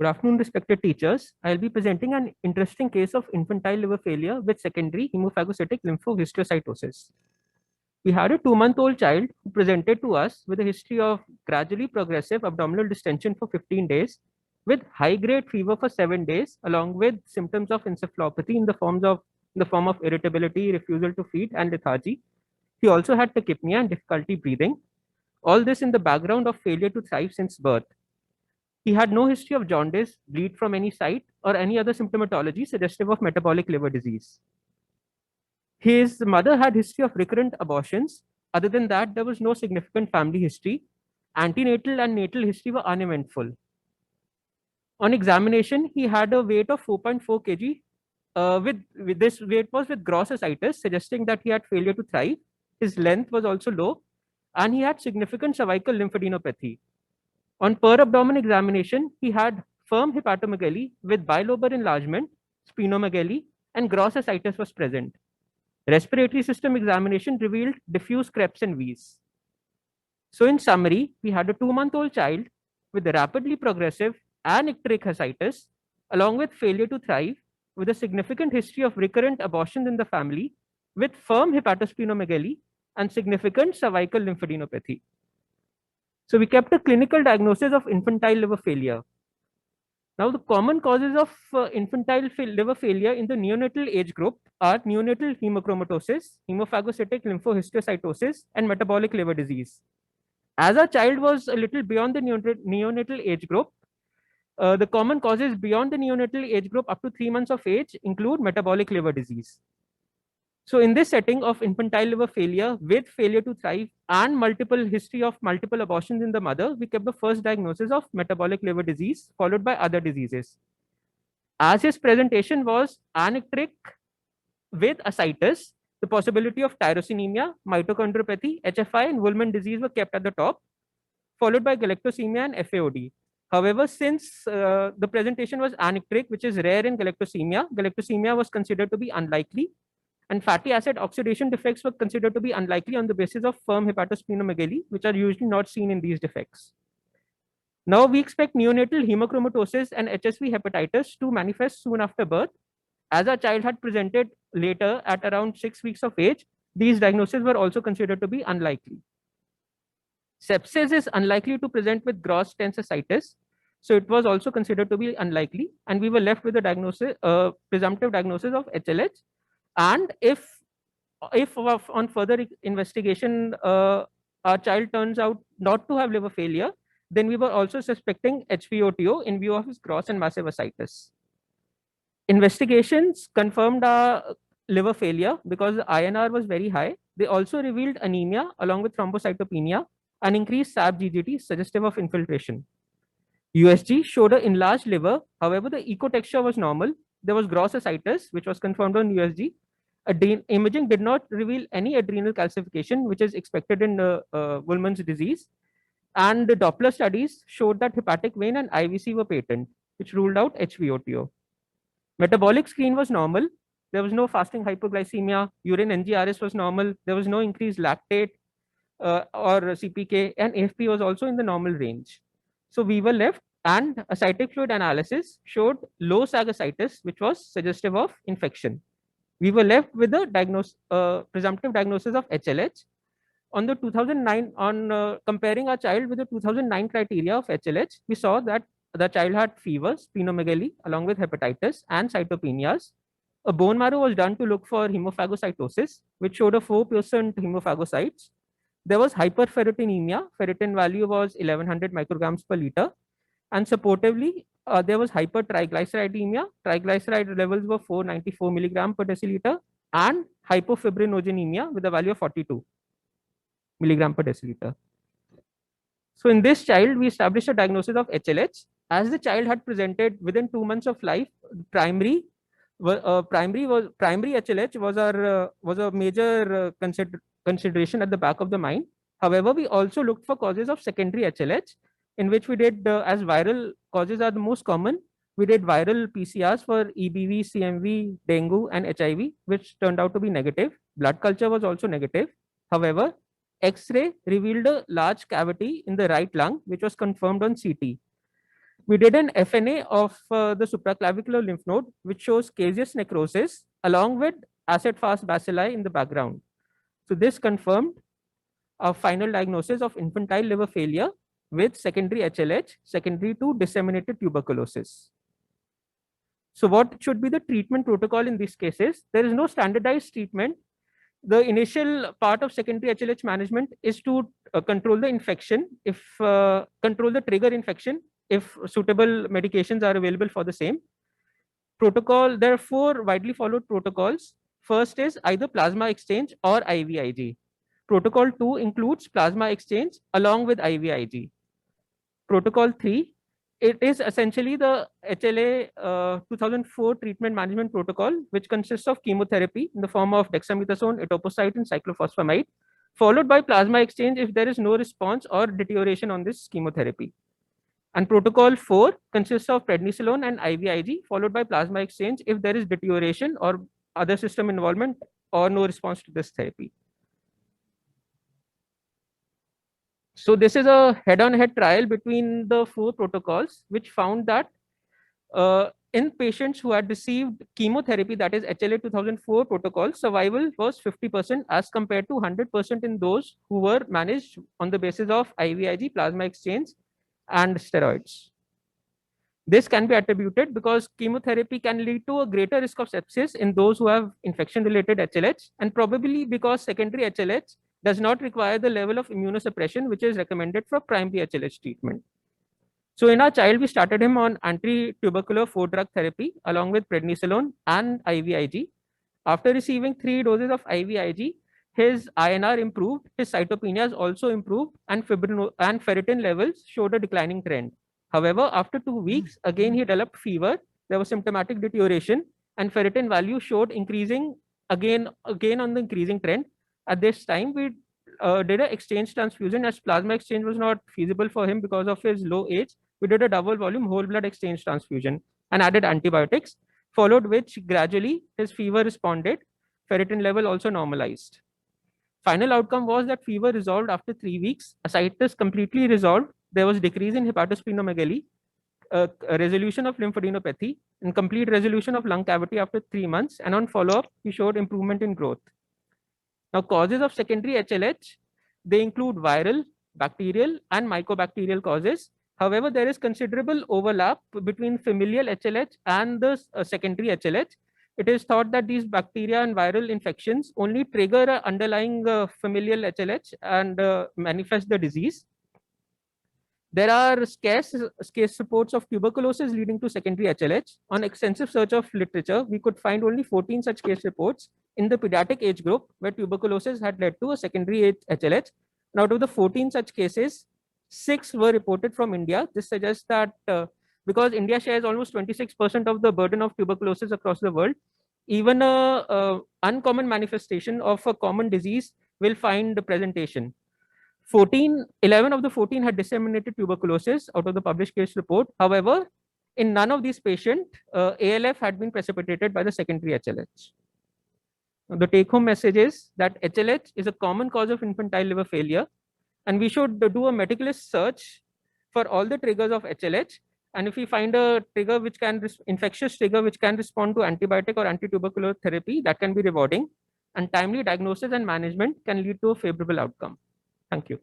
Good afternoon, respected teachers. I'll be presenting an interesting case of infantile liver failure with secondary hemophagocytic lymphohistiocytosis. We had a 2-month-old child who presented to us with a history of gradually progressive abdominal distension for 15 days, with high-grade fever for 7 days, along with symptoms of encephalopathy in the form of irritability, refusal to feed, and lethargy. He also had tachypnea and difficulty breathing. All this in the background of failure to thrive since birth. He had no history of jaundice, bleed from any site, or any other symptomatology suggestive of metabolic liver disease. His mother had history of recurrent abortions. Other than that, there was no significant family history. Antenatal and natal history were uneventful. On examination, he had a weight of 4.4 kg. With this weight was with gross ascites, suggesting that he had failure to thrive. His length was also low, and he had significant cervical lymphadenopathy. On per abdomen examination, he had firm hepatomegaly with bilobar enlargement, splenomegaly, and gross ascites was present. Respiratory system examination revealed diffuse Krebs and Wies. So in summary, we had a 2-month-old child with a rapidly progressive anicteric ascites, along with failure to thrive, with a significant history of recurrent abortions in the family, with firm hepatosplenomegaly and significant cervical lymphadenopathy. So we kept a clinical diagnosis of infantile liver failure. Now, the common causes of infantile liver failure in the neonatal age group are neonatal hemochromatosis, hemophagocytic lymphohistiocytosis, and metabolic liver disease. As our child was a little beyond the neonatal age group, the common causes beyond the neonatal age group up to 3 months of age include metabolic liver disease. So in this setting of infantile liver failure with failure to thrive and multiple history of multiple abortions in the mother, we kept the first diagnosis of metabolic liver disease, followed by other diseases. As his presentation was anicteric with ascites, the possibility of tyrosinemia, mitochondriopathy, HFI, and Wolman disease were kept at the top, followed by galactosemia and FAOD. However, since the presentation was anicteric, which is rare in galactosemia was considered to be unlikely, and fatty acid oxidation defects were considered to be unlikely on the basis of firm hepatosplenomegaly, which are usually not seen in these defects. Now we expect neonatal hemochromatosis and HSV hepatitis to manifest soon after birth. As our child had presented later at around 6 weeks of age, these diagnoses were also considered to be unlikely. Sepsis is unlikely to present with gross tense ascites, so it was also considered to be unlikely, and we were left with a presumptive diagnosis of HLH. And if on further investigation, our child turns out not to have liver failure, then we were also suspecting HVOTO in view of his gross and massive ascites. Investigations confirmed our liver failure because the INR was very high. They also revealed anemia along with thrombocytopenia and increased SAP-GGT suggestive of infiltration. USG showed an enlarged liver. However, the echo texture was normal. There was gross ascites, which was confirmed on USG. Imaging did not reveal any adrenal calcification, which is expected in Wolman's disease. And the Doppler studies showed that hepatic vein and IVC were patent, which ruled out HVOTO. Metabolic screen was normal. There was no fasting hypoglycemia. Urine NGRS was normal. There was no increased lactate or CPK, and AFP was also in the normal range. So we were left, and ascitic fluid analysis showed low SAG ascites, which was suggestive of infection. We were left with a presumptive diagnosis of HLH. On the 2009, comparing our child with the 2009 criteria of HLH, we saw that the child had fever, splenomegaly, along with hepatitis and cytopenias. A bone marrow was done to look for hemophagocytosis, which showed a 4% hemophagocytes. There was hyperferritinemia. Ferritin value was 1100 micrograms per liter. And supportively, there was hypertriglyceridemia. Triglyceride levels were 494 milligram per deciliter, and hypofibrinogenemia with a value of 42 milligram per deciliter. So in this child, we established a diagnosis of HLH. As the child had presented within 2 months of life, primary HLH was a major consideration at the back of the mind. However, we also looked for causes of secondary HLH, in which we did, as viral causes are the most common, we did viral PCRs for EBV, CMV, dengue, and HIV, which turned out to be negative. Blood culture was also negative. However, X-ray revealed a large cavity in the right lung, which was confirmed on CT. We did an FNA of the supraclavicular lymph node, which shows caseous necrosis along with acid-fast bacilli in the background. So this confirmed a final diagnosis of infantile liver failure with secondary HLH, secondary to disseminated tuberculosis. So what should be the treatment protocol in these cases? There is no standardized treatment. The initial part of secondary HLH management is to control the infection, control the trigger infection, if suitable medications are available for the same. Protocol, there are 4 widely followed protocols. First is either plasma exchange or IVIG. Protocol 2 includes plasma exchange along with IVIG. Protocol 3, it is essentially the HLA 2004 treatment management protocol, which consists of chemotherapy in the form of dexamethasone, etoposide, and cyclophosphamide, followed by plasma exchange if there is no response or deterioration on this chemotherapy. And protocol 4 consists of prednisolone and IVIG, followed by plasma exchange if there is deterioration or other system involvement or no response to this therapy. So this is a head-on-head trial between the 4 protocols, which found that in patients who had received chemotherapy, that is HLA 2004 protocol, survival was 50% as compared to 100% in those who were managed on the basis of IVIG, plasma exchange, and steroids. This can be attributed because chemotherapy can lead to a greater risk of sepsis in those who have infection-related HLH, and probably because secondary HLH does not require the level of immunosuppression which is recommended for primary HLH treatment. So in our child, we started him on anti-tubercular 4-drug therapy along with prednisolone and IVIG. After receiving 3 doses of IVIG, his INR improved, his cytopenias also improved, and ferritin levels showed a declining trend. However, after 2 weeks, again he developed fever, there was symptomatic deterioration, and ferritin value showed increasing again on the increasing trend. At this time, we did an exchange transfusion, as plasma exchange was not feasible for him because of his low age. We did a double volume whole blood exchange transfusion and added antibiotics, followed which gradually his fever responded, ferritin level also normalized. Final outcome was that fever resolved after 3 weeks, ascites completely resolved, there was decrease in hepatosplenomegaly, a resolution of lymphadenopathy, and complete resolution of lung cavity after 3 months, and on follow-up, he showed improvement in growth. Now, causes of secondary HLH, they include viral, bacterial, and mycobacterial causes. However, there is considerable overlap between familial HLH and the secondary HLH. It is thought that these bacteria and viral infections only trigger an underlying familial HLH and manifest the disease. There are scarce reports of tuberculosis leading to secondary HLH. On extensive search of literature, we could find only 14 such case reports in the pediatric age group where tuberculosis had led to a secondary HLH. And out of the 14 such cases, 6 were reported from India. This suggests that because India shares almost 26% of the burden of tuberculosis across the world, even a uncommon manifestation of a common disease will find the presentation. 11 of the 14 had disseminated tuberculosis out of the published case report. However, in none of these patients, ALF had been precipitated by the secondary HLH. Now, the take-home message is that HLH is a common cause of infantile liver failure, and we should do a meticulous search for all the triggers of HLH. And if we find a trigger which can infectious trigger which can respond to antibiotic or anti-tubercular therapy, that can be rewarding. And timely diagnosis and management can lead to a favorable outcome. Thank you.